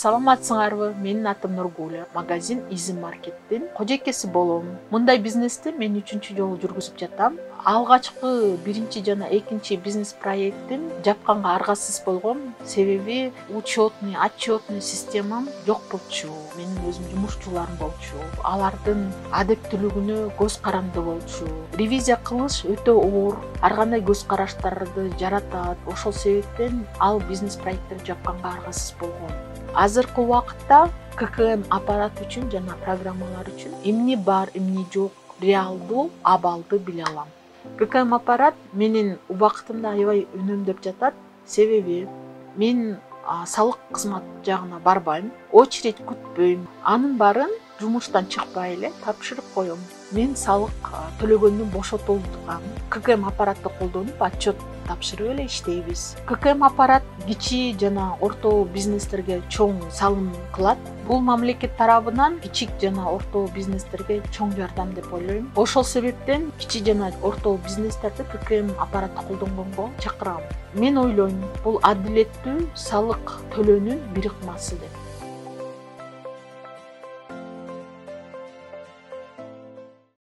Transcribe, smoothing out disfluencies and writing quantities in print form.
Саламатсыңарбы? Менин атым Нургуля. Магазин Easy Market'тин кожойкеси болом. Мындай бизнести мен 3-чү жолу жүргүзүп жатам. Алгачкы биринчи жана экинчи бизнес проектим жапканга аргасыз болгом. Себеби учетный, отчетный системам жок болчу. Менин өзүм жумушчуларым болчу. Алардын адептүүлүгүнө көз каранды болчу. Ревизия кылыш өтө оор. Ар кандай көз караштарды жаратат. Ошол себептен ал бизнес проекттер жапканга аргасыз болгон. Азыркы убакытта ККМ аппарат үчүн жана программалар үчүн эмне бар, эмне жок, реалдуу абалды биле алам. ККМ аппарат менин убактымды аябай үнөмдөп жатат. Себеби мен салык кызмат жагына барбайм, очередь күтпөйм. Анын барын жумуштан чыкпай эле тапшырып коем. Мен салык төлөгөндү бошотулган. ККМ аппаратты колдонуп отчет тапшырып эле иштейбиз. ККМ аппарат кичи жана орто бизнестерге чоң салым кылат. Бул мамлекет тарабынан кичик жана орто бизнестерге чоң жардам деп ойлойм. Ошол себептен кичи жана орто бизнестерди ККМ аппаратты колдонгонго чакырам. Мен ойлойм, бул адилеттүү салык төлөөнүн бир ыкмасы деп.